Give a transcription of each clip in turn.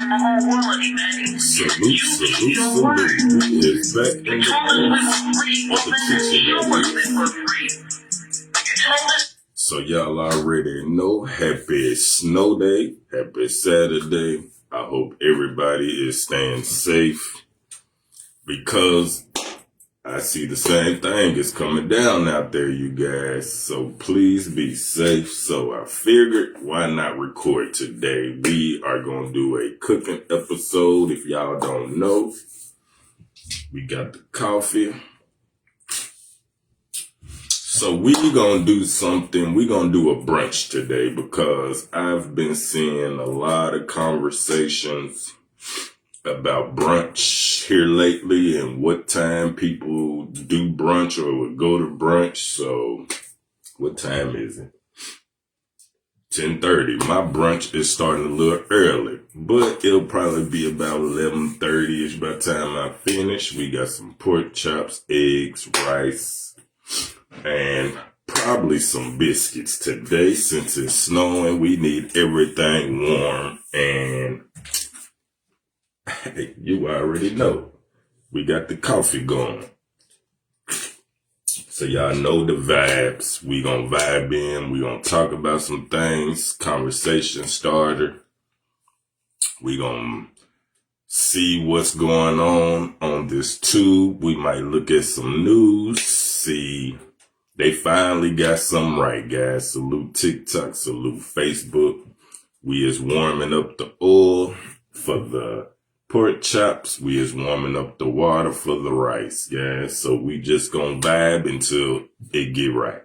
Salute, salute, salute. It's back in the kitchen. So y'all already know, happy snow day, happy Saturday. I hope everybody is staying safe because I see the same thing is coming down out there, you guys. So please be safe. So I figured, why not record today? We are going to do a cooking episode. If y'all don't know, we got the coffee. So we going to do something. We're going to do a brunch today because I've been seeing a lot of conversations about brunch here lately and what time people do brunch or would go to brunch. So what time is it? 10:30. My brunch is starting a little early, but it'll probably be about 11:30ish by the time I finish. We got some pork chops, eggs, rice, and probably some biscuits today. Since it's snowing, we need everything warm, and you already know, we got the coffee going. So y'all know the vibes. We gonna vibe in. We gonna talk about some things. Conversation starter. We gonna see what's going on this tube. We might look at some news. See, they finally got something right, guys. Salute TikTok. Salute Facebook. We is warming up the oil for the pork chops. We is warming up the water for the rice, guys. So we just gonna vibe until it get right.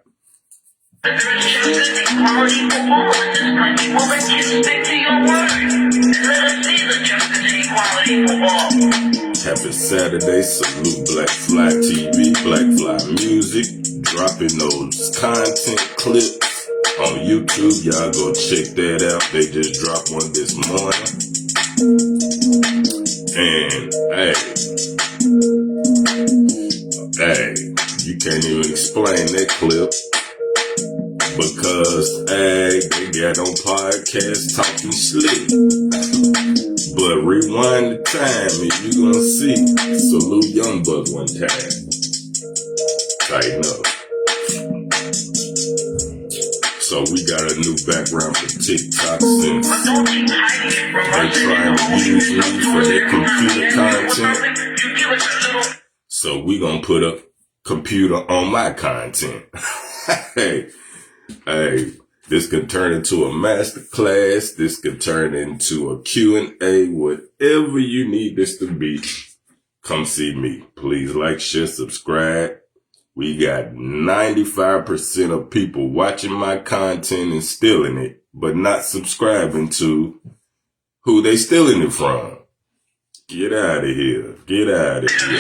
Happy Saturday. Salute Black Fly TV, Black Fly Music, dropping those content clips on YouTube. Y'all go check that out. They just dropped one this morning. And hey, you can't even explain that clip because they got on podcast talking slick. But rewind the time and you gonna see Salute Young Buck one time. Tighten up. So we got a new background for TikTok since they trying to use me for their computer content. So we gonna put a computer on my content. hey, this could turn into a master class. This could turn into a Q&A. Whatever you need this to be, come see me. Please like, share, subscribe. We got 95% of people watching my content and stealing it, but not subscribing to who they stealing it from. Get out of here. Get out of here.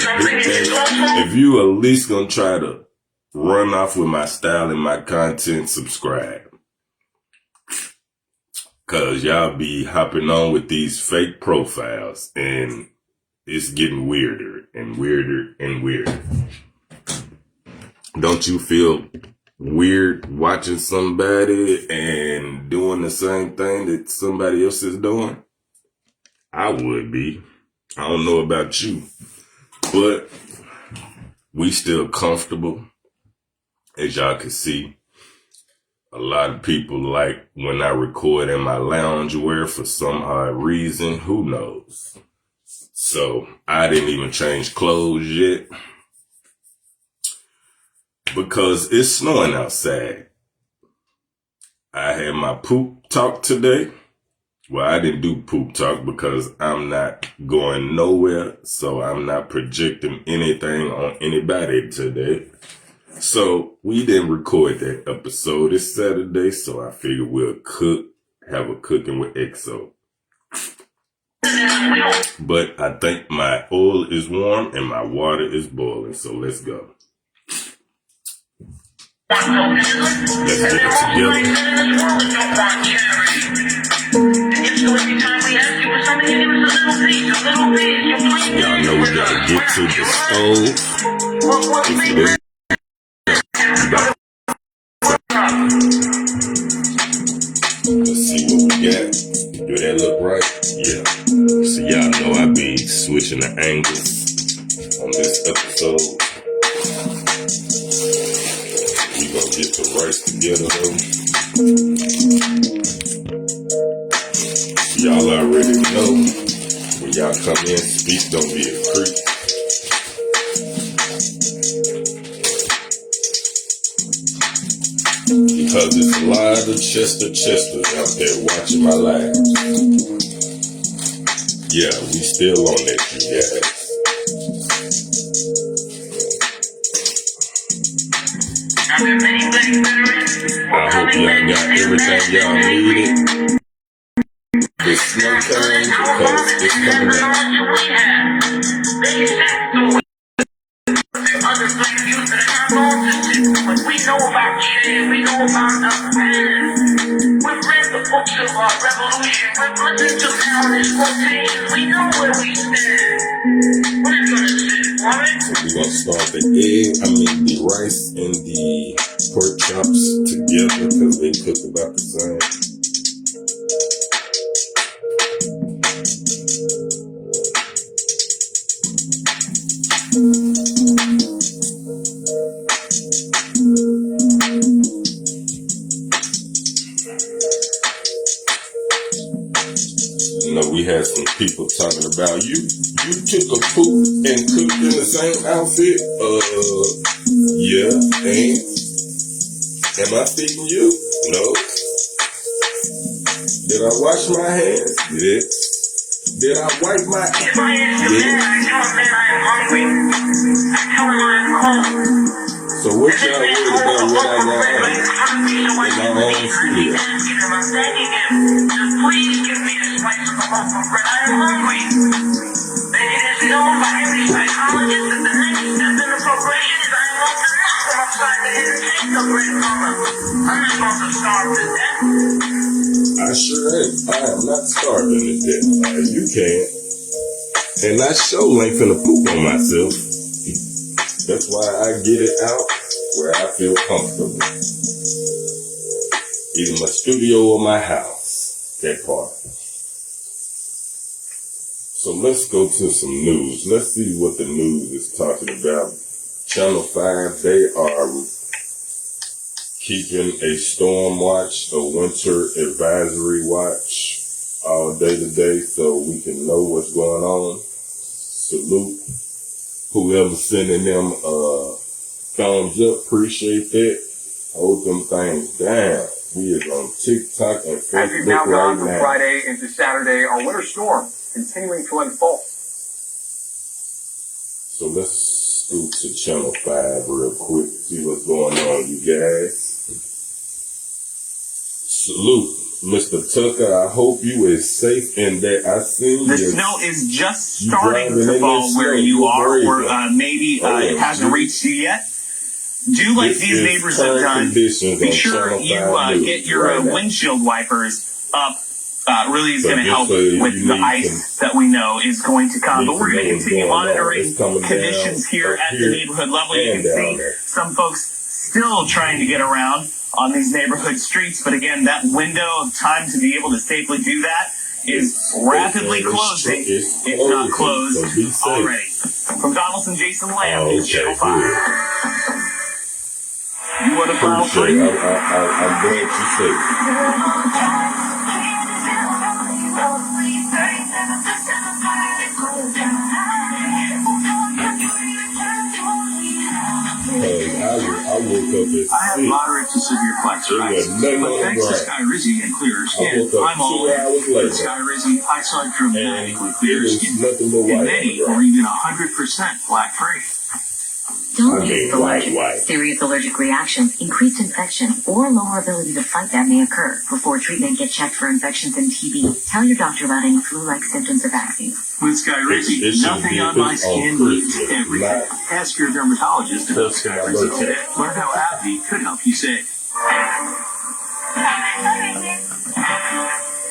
If you at least gonna try to run off with my style and my content, subscribe. Cause y'all be hopping on with these fake profiles and it's getting weirder and weirder and weirder. Don't you feel weird watching somebody and doing the same thing that somebody else is doing? I would be. I don't know about you, but we still comfortable. As y'all can see, a lot of people like when I record in my loungewear for some odd reason. Who knows? So I didn't even change clothes yet, because it's snowing outside. I had my poop talk today. Well, I didn't do poop talk because I'm not going nowhere. So I'm not projecting anything on anybody today. So we didn't record that episode. It's Saturday, so I figured we'll have a cooking with XO. But I think my oil is warm and my water is boiling. So let's go. Let's get it together. Y'all know we gotta get to the stove. Let's see what we got. Do that look right? Yeah. So y'all know I be switching the angles on this episode. We gonna get the rice together though. Y'all already know when y'all come in, speak, don't be a creep. Because it's a lot of Chesters out there watching my live. Yeah, we still on that, you guys. I hope y'all got everything y'all needed this snow time because it's coming up. We know about change, we know about the plan. We've read the books of our revolution, we've listened to countless quotations, we know where we stand. We're gonna sit for it. So we're gonna start the rice and the pork chops together because they cook about the same. You know, we had some people talking about you took a poop and cooked in the same outfit. Yeah, and am I feeding you? No. Did I wash my hands? Yes. Did I wipe my If I ask a man, I tell a man I am hungry. I tell him I am cold. So what y'all worried about what I got on in my own studio? I'm begging him, just please give me the spice of the loaf of bread. I am hungry. And it is known by every psychologist that the next step in the progression is I am going to knock them upside the head and take the bread from them. I'm not going to starve to death. I sure ain't. I am not starving to death. You can't. And I sure ain't finna poop on myself. That's why I get it out where I feel comfortable. Either my studio or my house. That part. So let's go to some news. Let's see what the news is talking about. Channel 5, they are keeping a storm watch, a winter advisory watch all day today so we can know what's going on. Salute whoever's sending them thumbs up. Appreciate that. Hold them things down. We is on TikTok and Facebook. As we've now gone from now. Friday into Saturday, our winter storm continuing to unfold. So let's scoot to Channel 5 real quick, see what's going on, you guys. Salute, Mr. Tucker. I hope you is safe in there. I seen the you. snow is just starting to fall where you are, or maybe it hasn't reached you yet. Do like these neighbors have done. Be sure you get your windshield wipers up. Really is going to help with the ice that we know is going to come. But we're going to continue monitoring conditions here at the neighborhood level. You can see some folks still trying to get around on these neighborhood streets. But again, that window of time to be able to safely do that is rapidly closing, if not closed already. From Donaldson, Jason Lamb, News Channel 5. You want to file free? I'm glad you said I woke up at 6. I have moderate to severe flaxitis, but thanks to Sky Rizzy and clearer skin, I'm all in. With Sky Rizzy, I saw dramatically clearer skin, and many are even 100% flak free. Don't use the allergic. Serious allergic reactions, increased infection, or lower ability to fight that may occur. Before treatment, get checked for infections and TB. Tell your doctor about any flu-like symptoms or vaccines. With Sky Rizzy, nothing on my skin needs everything. Ask your dermatologist about Sky Rizzy today. Learn how AbbVie could help you save.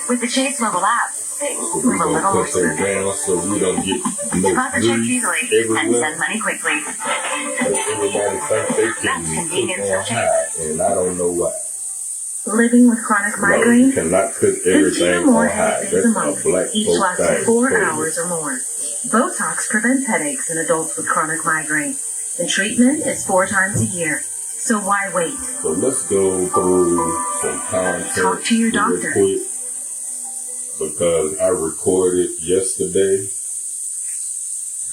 With the Chase mobile app, we're a little more down so we don't get deposit checks easily and send money quickly. Everybody thinks they can put on high, and I don't know why. Living with chronic No, you migraine? cannot put 15 or everything more on high. headache days a That's month, a black each folk lasting thing. 4 Please. hours or more. Botox prevents headaches in adults with chronic migraine. The treatment is 4 times a year. So why wait? So let's go through some content Talk to your real doctor. quick because I recorded yesterday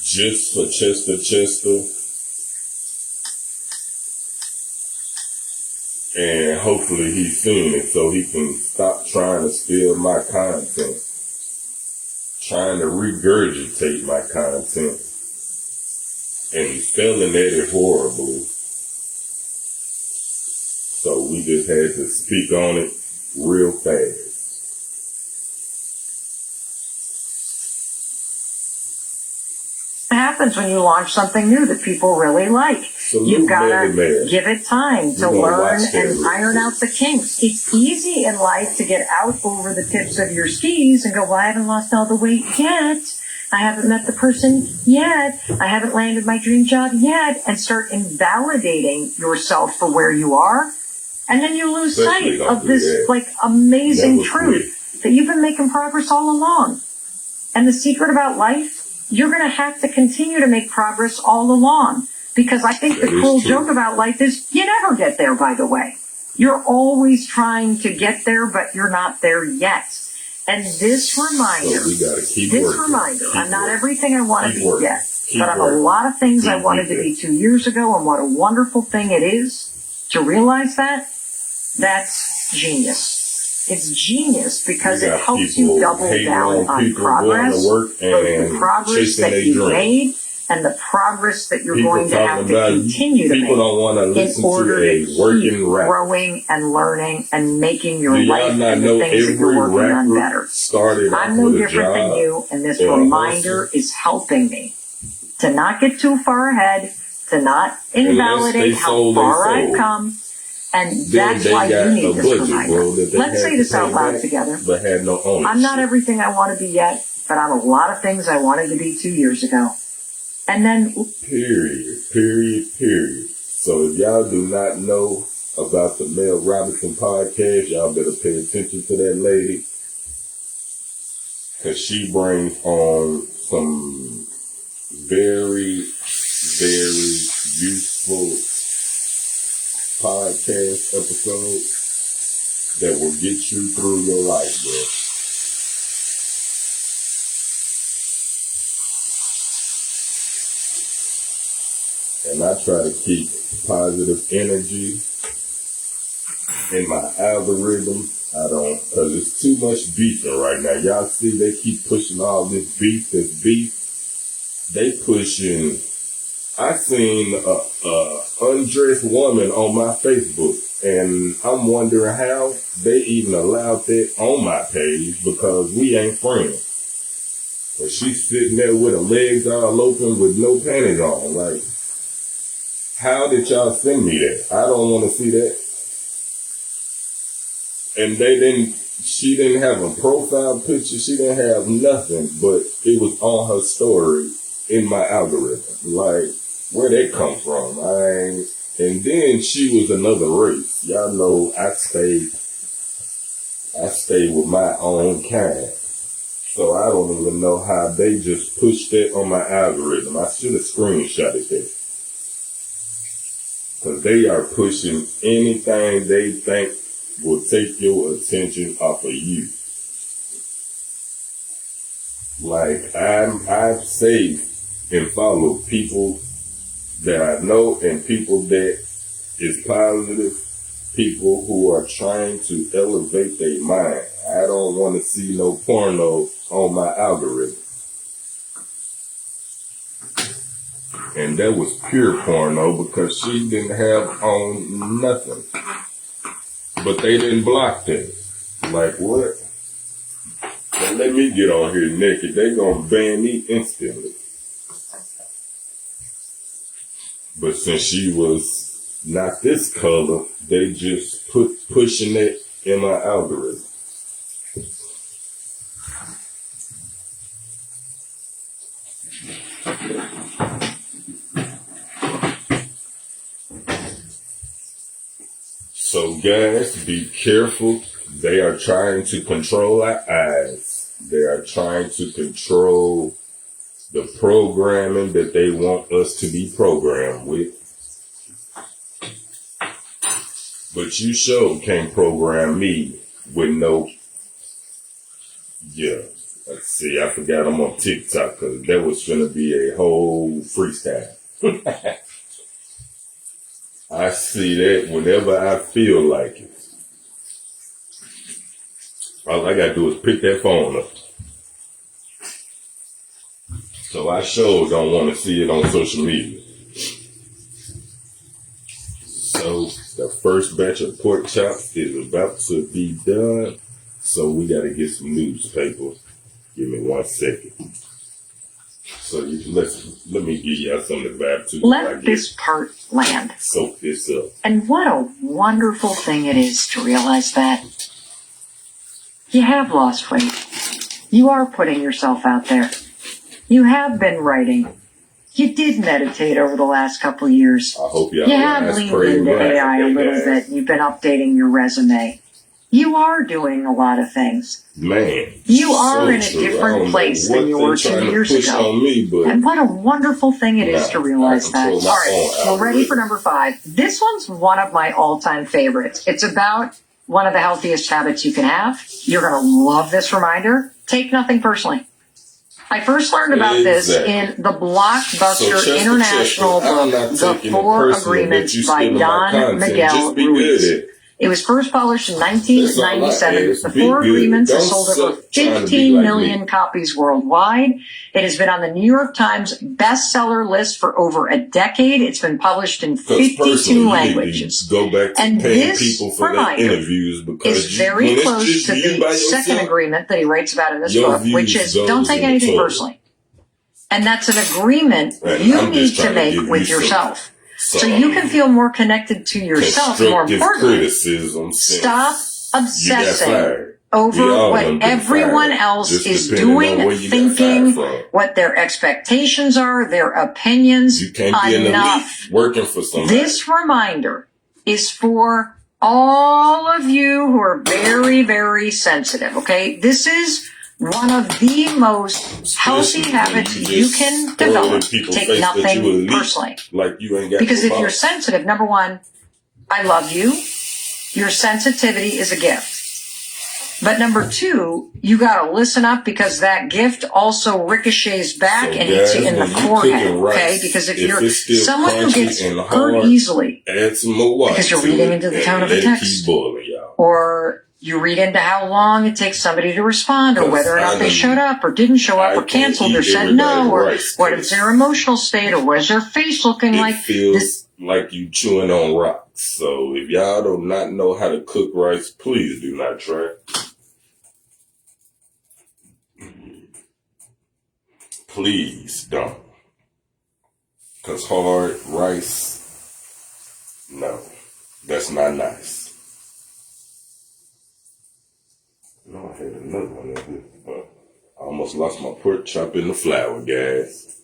just for Chester. And hopefully he's seen it so he can stop trying to steal my content, trying to regurgitate my content, and spelling it horribly. So we just had to speak on it real fast. What happens when you launch something new that people really like? Salute You've got Mary to Mary. give it time to We're gonna learn watch that and real iron quick. out the kinks. It's easy in life to get out over the tips of your skis and go, well, I haven't lost all the weight yet. I haven't met the person yet. I haven't landed my dream job yet. And start invalidating yourself for where you are. And then you lose Especially sight don't of do this that. like amazing Never truth that you've been making progress all along. And the secret about life, you're going to have to continue to make progress all along. Because I think the That is cruel true. joke about life is you never get there, by the way. You're always trying to get there, but you're not there yet. And this reminder, So we gotta keep this working. reminder, Keep I'm not working. everything I want to Keep be working. yet. Keep But I'm working. a lot of things I Keep wanted to working. be 2 years ago, and what a wonderful thing it is to realize that. That's genius. It's genius because We it got helps people you double hating down on people going progress, to work both the and progress chasing that their you've dreams. made and the progress that you're People going to have talking to about continue to people make don't want to in listen to order a to keep working rapper. growing and learning and making your Do y'all life not and the know things that you're every working on rapper better. started off I'm no with a different than job you, and this or a reminder hustle? is helping me to not get too far ahead, to not invalidate they how sold far their I've soul. come. And Then that's they why got you a need this budget, reminder. bro, that they Let's had say to this pay out loud back, together. but had no ownership. I'm not everything I want to be yet, but I'm a lot of things I wanted to be 2 years ago. And then, Period. So if y'all do not know about the Mel Robinson podcast, y'all better pay attention to that lady. Because she brings on some very, very useful podcast episodes that will get you through your life, bro. And I try to keep positive energy in my algorithm. I don't, cause it's too much beefing right now. Y'all see they keep pushing all this beef. They pushing, I seen a undressed woman on my Facebook, and I'm wondering how they even allowed that on my page because we ain't friends. But she's sitting there with her legs all open with no panties on. Like, how did y'all send me that? I don't want to see that. And she didn't have a profile picture. She didn't have nothing, but it was on her story in my algorithm. Like, where that come from? And then she was another race. Y'all know I stay with my own kind. So I don't even know how they just pushed that on my algorithm. I should have screenshotted that. Because they are pushing anything they think will take your attention off of you. Like, I've saved and followed people that I know and people that is positive, people who are trying to elevate their mind. I don't want to see no porno on my algorithm. And that was pure porno because she didn't have on nothing. But they didn't block that. Like, what? Now let me get on here naked. They gonna ban me instantly. But since she was not this color, they just pushing it in my algorithm. So So guys, be careful. They are trying to control our eyes. They are trying to control the programming that they want us to be programmed with. But you sure can't program me with no, yeah. Let's see, I forgot I'm on TikTok because that was going to be a whole freestyle. I see that whenever I feel like it. All I got to do is pick that phone up. So I sure don't want to see it on social media. So the first batch of pork chops is about to be done. So we got to get some newspaper. Give me 1 second. So let me give y'all some of the vibe too. Let this part land. Soak this up. And what a wonderful thing it is to realize that you have lost weight. You are putting yourself out there. You have been writing. You did meditate over the last couple of years. I hope y'all you have leaned into AI a little bit. You've been updating your resume. You are doing a lot of things. Man. You are in a different place than you were 2 years ago. And what a wonderful thing it is to realize that. All right, we're ready for number 5. This one's one of my all-time favorites. It's about one of the healthiest habits you can have. You're going to love this reminder. Take nothing personally. I first learned about this in the blockbuster international book, The 4 Agreements by Don Miguel Ruiz. It was first published in 1997. The 4 Agreements have sold over 15 million copies worldwide. It has been on the New York Times bestseller list for over a decade. It's been published in 52 languages. And this reminder is very close to the second agreement that he writes about in this book, which is don't take anything personally. And that's an agreement you need to make with yourself. So you can feel more connected to yourself. More importantly, stop obsessing over what everyone else is doing, thinking, what their expectations are, their opinions. Enough. This reminder is for all of you who are very, very sensitive, okay? This is one of the most healthy habits you can develop. Take nothing personally. Because if you're sensitive, number one, I love you. Your sensitivity is a gift. But number two, you gotta listen up because that gift also ricochets back and hits you in the forehead, okay? Because if you're someone who gets hurt easily because you're reading into the tone of a text, or you read into how long it takes somebody to respond, or whether or not they showed up or didn't show up or canceled or said no, or what is their emotional state, or what is their face looking like. Feels like you chewing on rocks. So if y'all do not know how to cook rice, please do not try. Please don't. Because hard rice, no, that's not nice. No, I had another one of it, but I almost lost my pork chop in the flour, guys.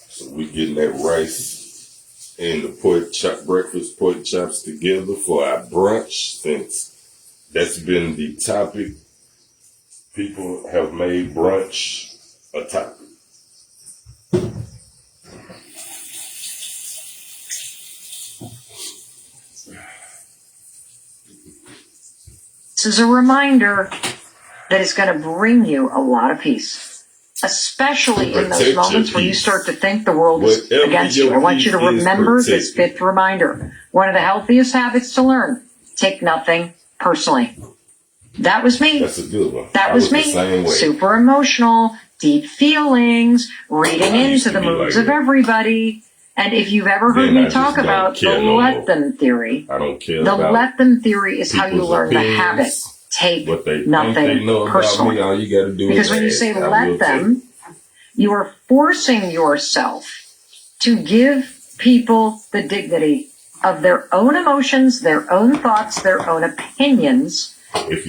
So we getting that rice and the pork chop, breakfast pork chops together for our brunch, since that's been the topic. People have made brunch a topic. This is a reminder that it's going to bring you a lot of peace, especially in those moments where you start to think the world is against you. I want you to remember this 5th reminder. One of the healthiest habits to learn: take nothing personally. That was me. That's a good one. That was me. Super emotional, deep feelings, reading into the moods of everybody. And if you've ever heard me talk about the let them theory, I don't care. The let them theory is how you learn the habit. Take nothing personally. All you gotta do because when you say let them, you are forcing yourself to give people the dignity of their own emotions, their own thoughts, their own opinions.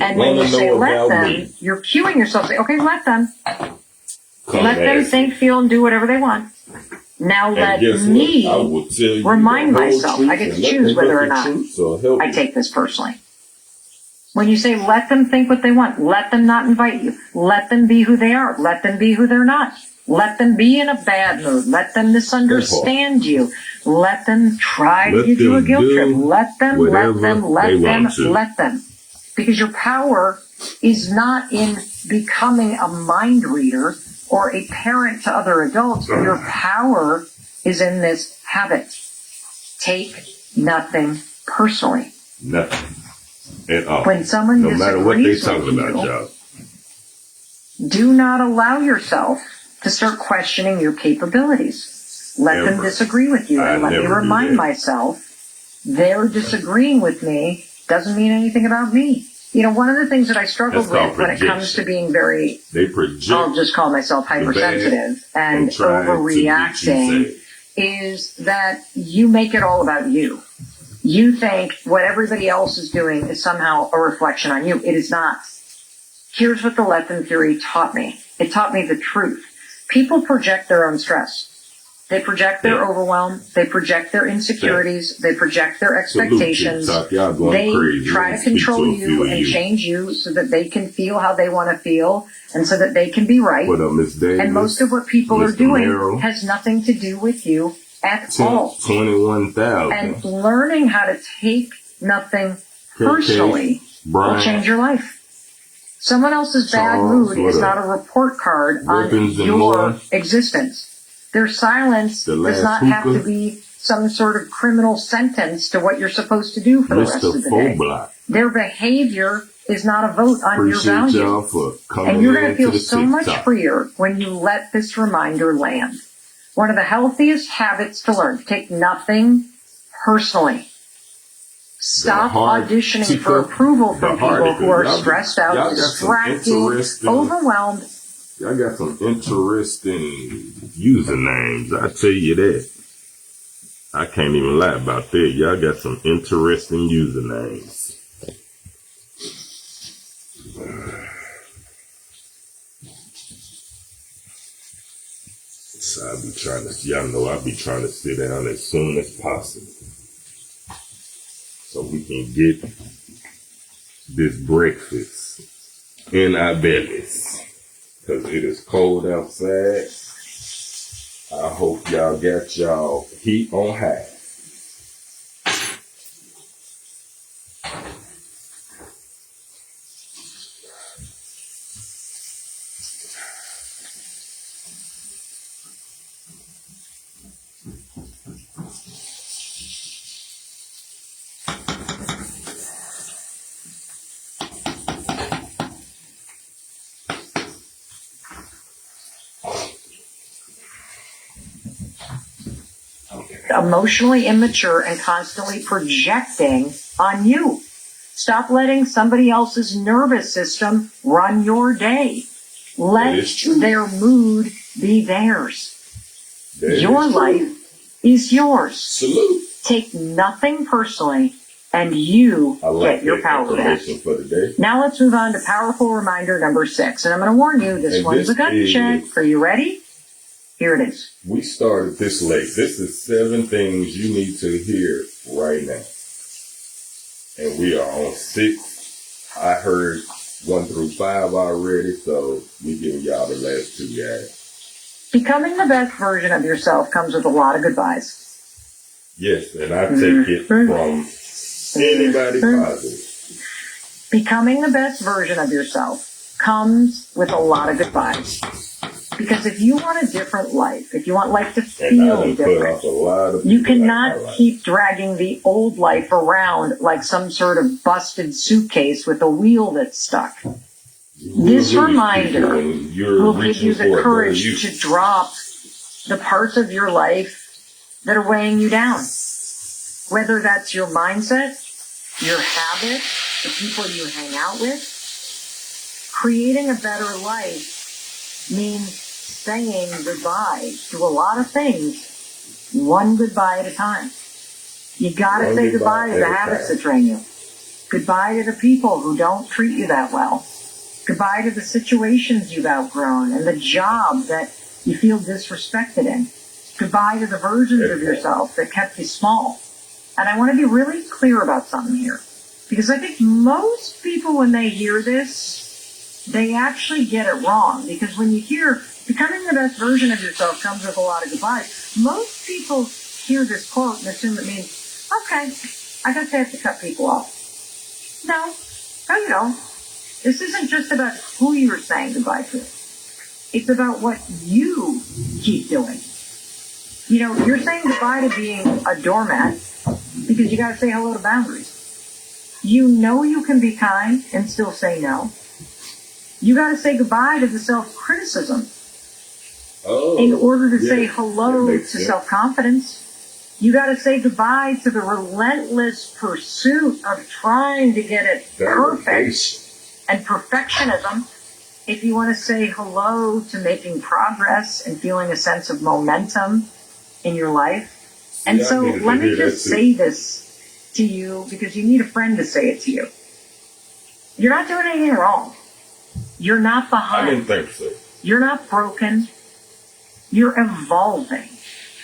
And when you say let them, you're cueing yourself. Say, okay, let them. Let them think, feel, and do whatever they want. Now let guess what? me I will tell you remind the whole myself, truth I get to and choose nothing but whether or the not truth, so help I me. take this personally. When you say let them think what they want, let them not invite you, let them be who they are, let them be who they're not, let them be in a bad mood, let them misunderstand you, let them try to give you a guilt trip, let them. Because your power is not in becoming a mind reader or a parent to other adults. Your power is in this habit. Take nothing personally. Nothing at all. When someone no matter what they disagrees talking with about, you, y'all. do not allow yourself to start questioning your capabilities. Let them disagree with you. And let me remind myself, they're disagreeing with me doesn't mean anything about me. You know, one of the things that I struggled with when it comes to being very, I'll just call myself hypersensitive and overreacting, is that you make it all about you. You think what everybody else is doing is somehow a reflection on you. It is not. Here's what the let them theory taught me. It taught me the truth. People project their own stress. They project their overwhelm. They project their insecurities. They project their expectations. They try to control you and change you so that they can feel how they want to feel and so that they can be right. And most of what people are doing has nothing to do with you at all. 21,000. And learning how to take nothing personally will change your life. Someone else's bad mood is not a report card on your existence. Their silence does not have to be some sort of criminal sentence to what you're supposed to do for the rest of the day. Their behavior is not a vote on your value. And you're going to feel so much freer when you let this reminder land. One of the healthiest habits to learn, take nothing personally. Stop auditioning for approval from people who are stressed out, distracted, overwhelmed. Y'all got some interesting usernames, I tell you that. I can't even lie about that. Y'all got some interesting usernames. So y'all know I be trying to sit down as soon as possible so we can get this breakfast in our bellies. Because it is cold outside. I hope y'all got y'all heat on high. Emotionally immature and constantly projecting on you. Stop letting somebody else's nervous system run your day. Let their mood be theirs. Your life is yours. Salute. Take nothing personally, and you get your power back. Now let's move on to powerful reminder number 6. And I'm going to warn you, this one's a gut check. Are you ready? Here it is. We started this late. This is 7 things you need to hear right now. And we are on 6. I heard 1 through 5 already, so we giving y'all the last 2 guys. Becoming the best version of yourself comes with a lot of goodbyes. Yes, and I take it from anybody positive. Becoming the best version of yourself comes with a lot of goodbyes. Because if you want a different life, if you want life to feel different, you cannot keep dragging the old life around like some sort of busted suitcase with a wheel that's stuck. This reminder will give you the courage to drop the parts of your life that are weighing you down. Whether that's your mindset, your habits, the people you hang out with. Creating a better life means saying goodbye to a lot of things, one goodbye at a time. You gotta say goodbye to the habits that drain you. Goodbye to the people who don't treat you that well. Goodbye to the situations you've outgrown and the job that you feel disrespected in. goodbye to the versions of yourself that kept you small. And I want to be really clear about something here. Because I think most people, when they hear this, they actually get it wrong. Because when you hear becoming the best version of yourself comes with a lot of goodbyes, most people hear this quote and assume it means, okay, I guess I have to cut people off. No, you don't. This isn't just about who you're saying goodbye to. It's about what you keep doing. You know, you're saying goodbye to being a doormat because you got to say hello to boundaries. You know you can be kind and still say no. You got to say goodbye to the self-criticism in order to say hello to self-confidence. You got to say goodbye to the relentless pursuit of trying to get it perfect and perfectionism if you want to say hello to making progress and feeling a sense of momentum in your life. And so let me just say this to you because you need a friend to say it to you. You're not doing anything wrong. You're not behind. I didn't think so. You're not broken. You're evolving.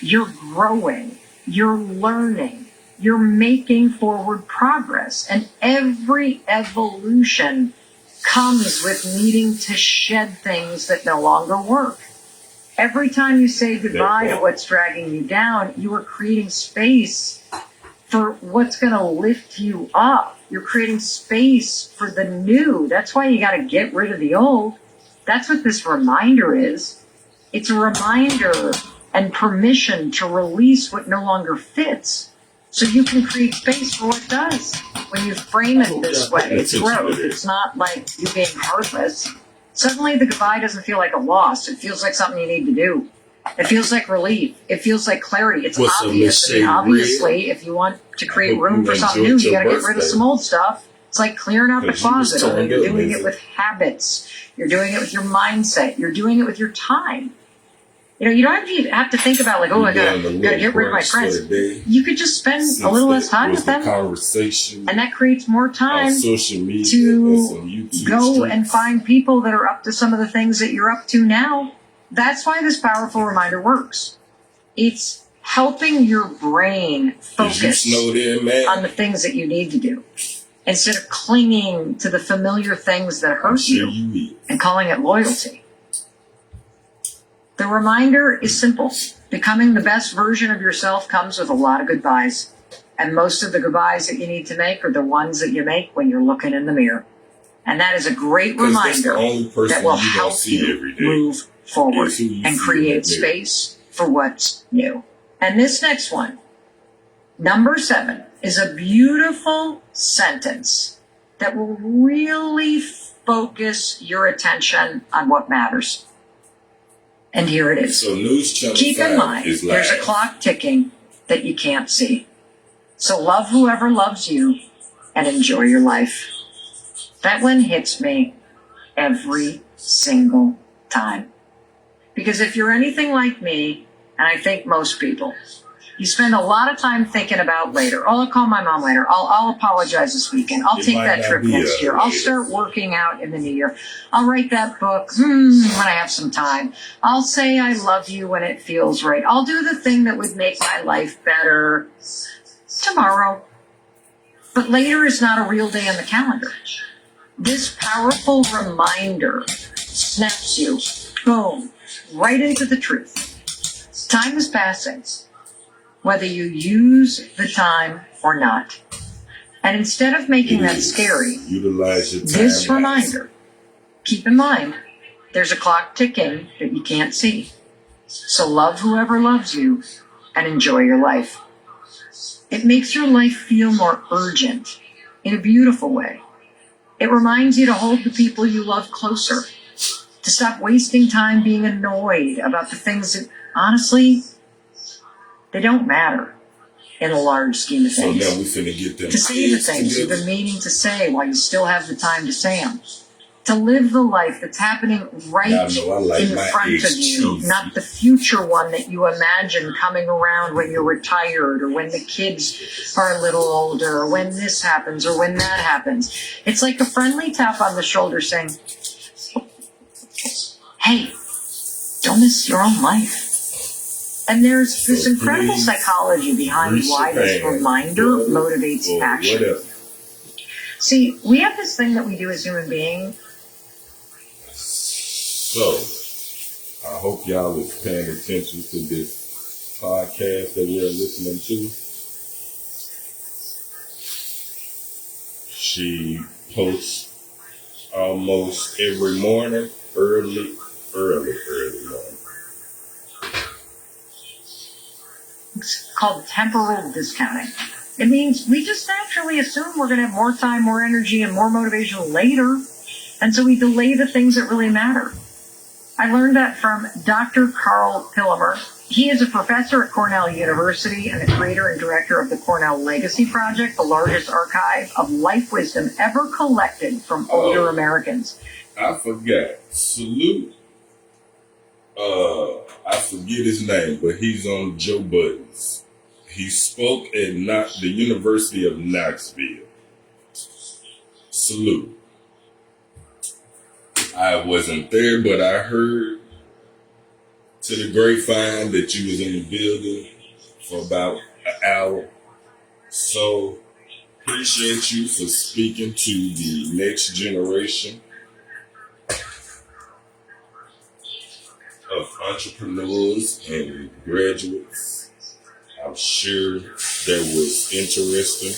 You're growing. You're learning. You're making forward progress. And every evolution comes with needing to shed things that no longer work. Every time you say goodbye to what's dragging you down, you are creating space for what's going to lift you up. You're creating space for the new. That's why you got to get rid of the old. That's what this reminder is. It's a reminder and permission to release what no longer fits so you can create space for what does. When you frame it this way, it's growth. It's not like you being heartless. Suddenly the goodbye doesn't feel like a loss. It feels like something you need to do. It feels like relief. It feels like clarity. It's obvious. I mean, obviously, if you want to create room for something new, you got to get rid of some old stuff. It's like clearing out the closet. Only you're doing it with habits. You're doing it with your mindset. You're doing it with your time. You know, you don't have to think about like, oh, I gotta get rid of my friends. You could just spend a little less time with them, and that creates more time to go and find people that are up to some of the things that you're up to now. That's why this powerful reminder works. It's helping your brain focus on the things that you need to do instead of clinging to the familiar things that hurt you and calling it loyalty. The reminder is simple. Becoming the best version of yourself comes with a lot of goodbyes. And most of the goodbyes that you need to make are the ones that you make when you're looking in the mirror. And that is a great reminder that will help you move forward and create space for what's new. And this next one, number 7, is a beautiful sentence that will really focus your attention on what matters. And here it is. So News Channel Keep in mind, there's a clock ticking that you can't see. So love whoever loves you and enjoy your life. That one hits me every single time. Because if you're anything like me, and I think most people, you spend a lot of time thinking about later. Oh, I'll call my mom later. I'll apologize this weekend. I'll take that trip next year. I'll start working out in the new year. I'll write that book when I have some time. I'll say I love you when it feels right. I'll do the thing that would make my life better tomorrow. But later is not a real day on the calendar. This powerful reminder snaps you, boom, right into the truth. Time is passing, whether you use the time or not. And instead of making that scary, this reminder, keep in mind, there's a clock ticking that you can't see. So love whoever loves you and enjoy your life. It makes your life feel more urgent in a beautiful way. It reminds you to hold the people you love closer, to stop wasting time being annoyed about the things that, honestly, they don't matter in a large scheme of things. So now we finna get them to say the things you've been meaning to say while you still have the time to say them. To live the life that's happening right in front of you, not the future one that you imagine coming around when you're retired or when the kids are a little older or when this happens or when that happens. It's like a friendly tap on the shoulder saying, hey, don't miss your own life. And there's this incredible psychology behind why this reminder motivates action. See, we have this thing that we do as human beings. So, I hope y'all is paying attention to this podcast that we're listening to. She posts almost every morning, early morning. It's called temporal discounting. It means we just naturally assume we're going to have more time, more energy, and more motivation later. And so we delay the things that really matter. I learned that from Dr. Carl Pillemer. He is a professor at Cornell University and the creator and director of the Cornell Legacy Project, the largest archive of life wisdom ever collected from older Americans. I forgot. Salute. I forget his name, but he's on Joe Budden's. He spoke at the University of Knoxville. Salute. I wasn't there, but I heard to the grapevine that you was in the building for about an hour. So, appreciate you for speaking to the next generation of entrepreneurs and graduates. I'm sure that was interesting.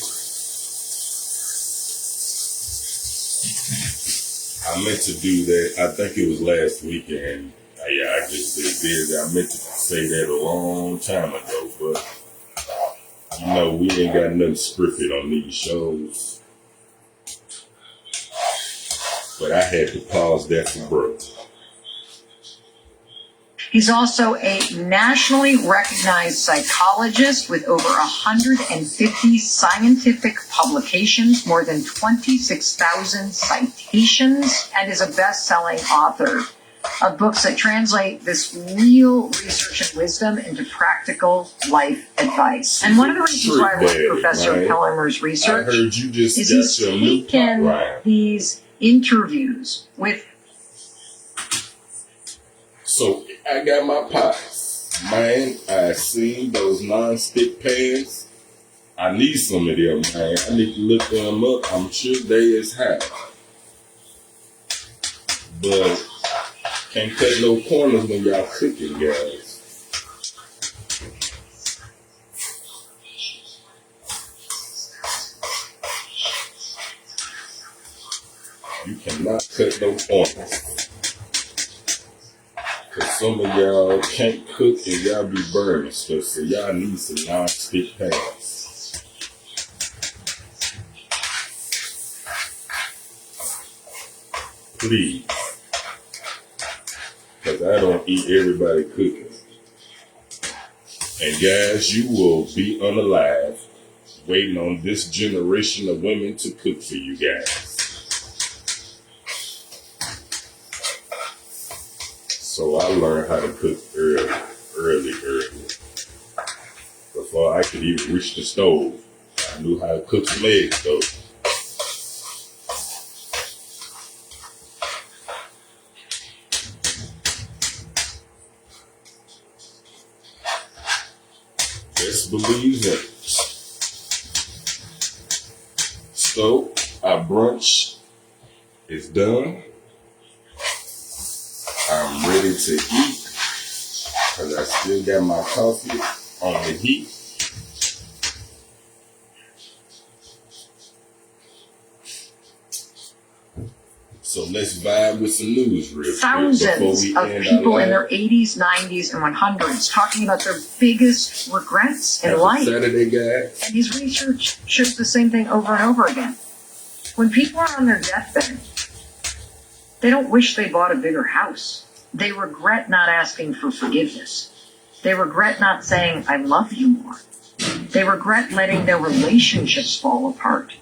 I meant to do that. I think it was last weekend. I just did that. I meant to say that a long time ago, but we ain't got nothing scripted on these shows. But I had to pause that for breath. He's also a nationally recognized psychologist with over 150 scientific publications, more than 26,000 citations, and is a best-selling author of books that translate this real research and wisdom into practical life advice. And one of the reasons why I love Professor Pillemer's research is he's taken these interviews with... So I got my pies. Man, I seen those non-stick pans. I need some of them, man. I need to look them up. I'm sure they is hot. But can't cut no corners when y'all cooking, guys. You cannot cut no corners. Cause some of y'all can't cook and y'all be burning stuff, so y'all need some non-stick pans. Please. Cause I don't eat everybody cooking. And guys, you will be unalive waiting on this generation of women to cook for you guys. So I learned how to cook early. Before I could even reach the stove, I knew how to cook some eggs though. Best believe it. So our brunch is done. I'm ready to eat because I still got my coffee on the heat. So let's vibe with some news real quick. Thousands of people in their 80s, 90s, and 100s talking about their biggest regrets in life. Saturday, guys. And his research shows the same thing over and over again. When people are on their deathbed, they don't wish they bought a bigger house. They regret not asking for forgiveness. They regret not saying, I love you more. They regret letting their relationships fall apart.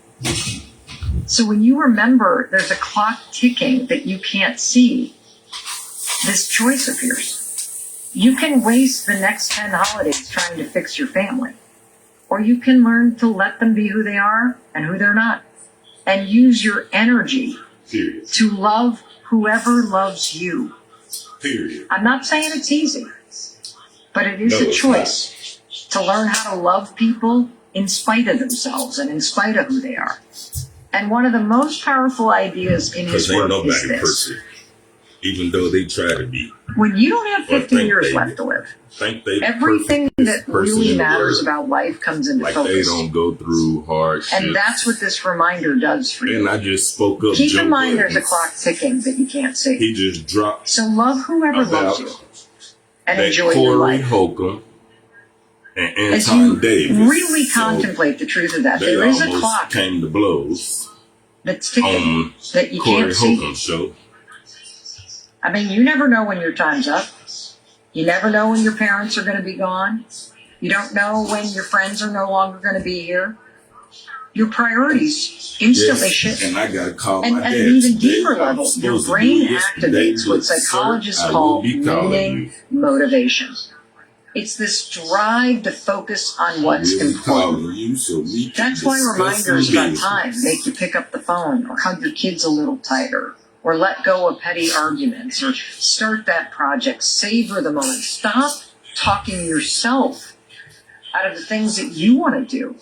So when you remember there's a clock ticking that you can't see, this choice appears. You can waste the next 10 holidays trying to fix your family. Or you can learn to let them be who they are and who they're not. And use your energy to love whoever loves you. Period. I'm not saying it's easy. But it is a choice to learn how to love people in spite of themselves and in spite of who they are. And one of the most powerful ideas in his work is this. Perfect, even though they try to be. When you don't have 50 years left to live, everything that really matters about life comes into focus. They don't go through hardships. And that's what this reminder does for you. And I just spoke up. Keep in mind there's a clock ticking that you can't see. He just dropped. So love whoever loves you. And enjoy your Corey life. Holcomb and Anton As you Davis. really contemplate the truth of that, there is a clock came to blows that's ticking that you Corey can't see. Holcomb show. I mean, you never know when your time's up. You never know when your parents are going to be gone. You don't know when your friends are no longer going to be here. Your priorities instantly shift. And I got to call and my dad. at an even deeper level, your brain activates what psychologists call meaning motivation. It's this drive to focus on what's important. That's why reminders about time make you pick up the phone or hug your kids a little tighter or let go of petty arguments or start that project. Savor the moment. Stop talking yourself out of the things that you want to do.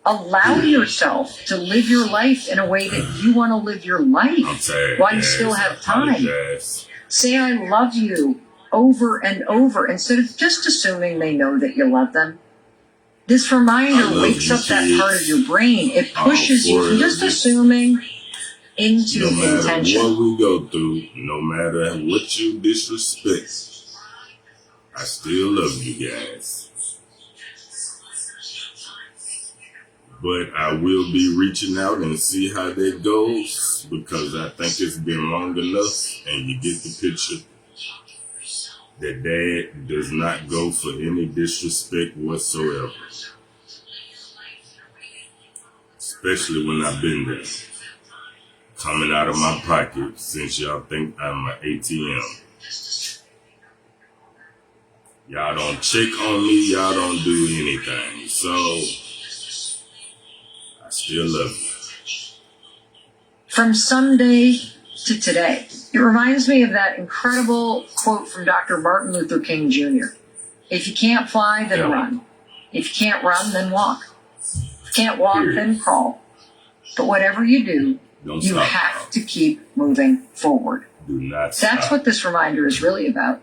Allow yourself to live your life in a way that you want to live your life while you still have time. Say I love you over and over instead of just assuming they know that you love them. This reminder wakes up that part of your brain. It pushes you from just assuming into intention. No matter what we go through, no matter what you disrespect, I still love you guys. But I will be reaching out and see how that goes because I think it's been long enough and you get the picture that Dad does not go for any disrespect whatsoever. Especially when I've been there. Coming out of my pocket since y'all think I'm an ATM. Y'all don't check on me, y'all don't do anything. So I still love you. From someday to today. It reminds me of that incredible quote from Dr. Martin Luther King Jr. If you can't fly, then run. If you can't run, then walk. If you can't walk, then crawl. But whatever you do, you have to keep moving forward. Do not stop. That's what this reminder is really about.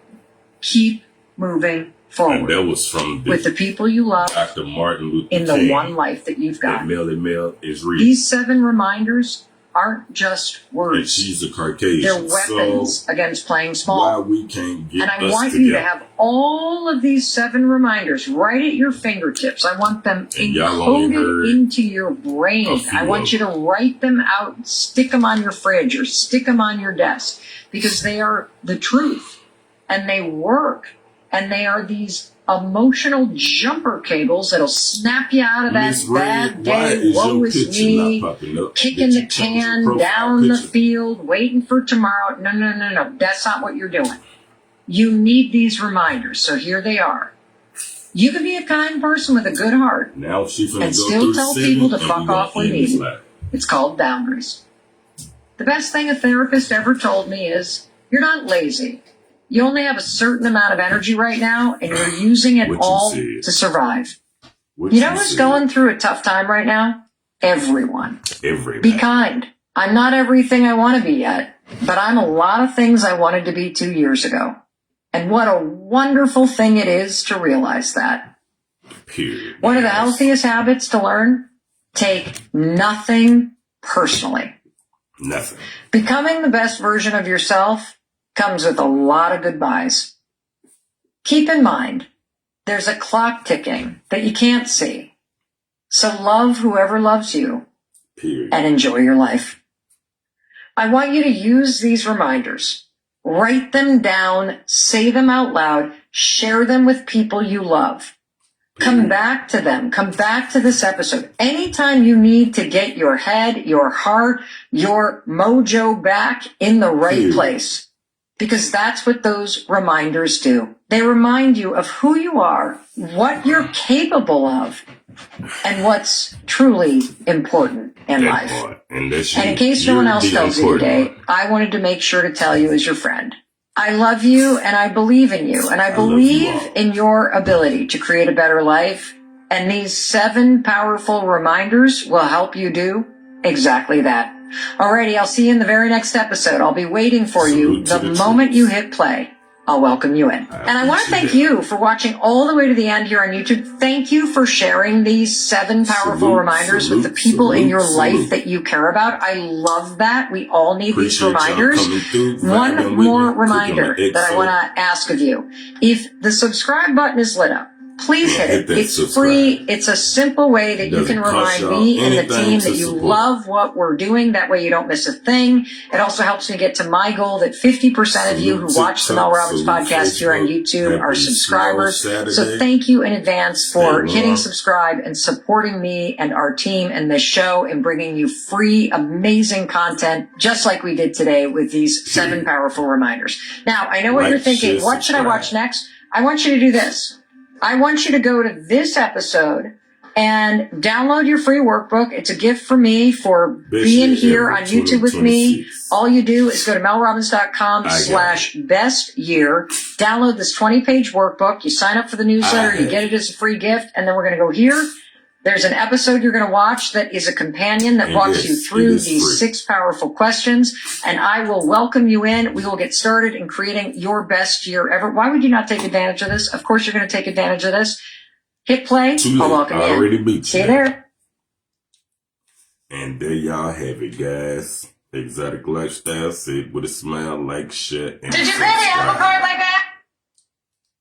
Keep moving forward. And that was from with the people you love, Dr. Martin Luther in King, the one life that you've got. That Melly is real. These 7 reminders aren't just words. And she's a Caucasian. They're weapons against playing small. Why we can't get and I want you to have all of these 7 reminders right at your fingertips. I want them encoded into your brain. I want you to write them out, stick them on your fridge or stick them on your desk because they are the truth and they work and they are these emotional jumper cables that'll snap you out of that bad day, woe is me, kicking the can down the field, waiting for tomorrow. No. That's not what you're doing. You need these reminders. So here they are. You can be a kind person with a good heart and still tell people to fuck off when needed. It's called boundaries. The best thing a therapist ever told me is, you're not lazy. You only have a certain amount of energy right now, and you're using it all to survive. You know who's going through a tough time right now? Everyone. Be kind. I'm not everything I want to be yet, but I'm a lot of things I wanted to be 2 years ago. And what a wonderful thing it is to realize that. One of the healthiest habits to learn, take nothing personally. Nothing. Becoming the best version of yourself comes with a lot of goodbyes. Keep in mind, there's a clock ticking that you can't see. So love whoever loves you and enjoy your life. I want you to use these reminders. Write them down, say them out loud, share them with people you love. Come back to them. Come back to this episode. Anytime you need to get your head, your heart, your mojo back in the right place. Because that's what those reminders do. They remind you of who you are, what you're capable of, and what's truly important in life. And in case no one else tells you today, I wanted to make sure to tell you as your friend. I love you and I believe in you. And I believe in your ability to create a better life. And these 7 powerful reminders will help you do exactly that. Alrighty, I'll see you in the very next episode. I'll be waiting for you the moment you hit play. I'll welcome you in. And I want to thank you for watching all the way to the end here on YouTube. Thank you for sharing these 7 powerful reminders with the people in your life that you care about. I love that. We all need these reminders. One more reminder that I want to ask of you. If the subscribe button is lit up, please hit it. It's free. It's a simple way that you can remind me and the team that you love what we're doing. That way you don't miss a thing. It also helps me get to my goal that 50% of you who watch the Mel Robbins podcast here on YouTube are subscribers. So thank you in advance for hitting subscribe and supporting me and our team and this show and bringing you free, amazing content, just like we did today with these 7 powerful reminders. Now, I know what you're thinking. What should I watch next? I want you to do this. I want you to go to this episode and download your free workbook. It's a gift for me for being here on YouTube with me. All you do is go to melrobbins.com/best year, download this 20-page workbook. You sign up for the newsletter, you get it as a free gift, and then we're going to go here. There's an episode you're going to watch that is a companion that walks you through these 6 powerful questions, and I will welcome you in. We will get started in creating your best year ever. Why would you not take advantage of this? Of course you're going to take advantage of this. Hit play. I'll welcome you in. See you there. And there y'all have it, guys. Exotic Lifestyle said with a smile, like, share, and Did you really have a card like that?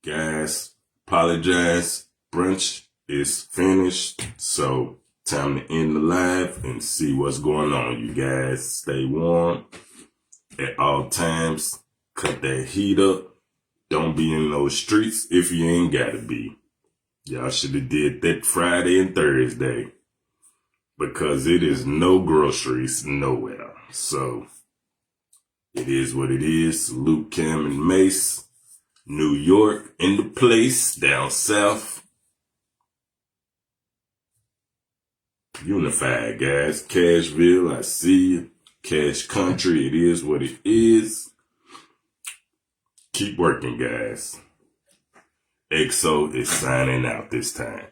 Guys, apologize. Brunch is finished, so time to end the live and see what's going on. You guys stay warm at all times. Cut that heat up. Don't be in those streets if you ain't gotta be. Y'all should have did that Friday and Thursday because it is no groceries nowhere. So it is what it is. Salute Cam and Mace. New York in the place, down south. Unified, guys. Cashville, I see you. Cash Country, it is what it is. Keep working, guys. XO is signing out this time.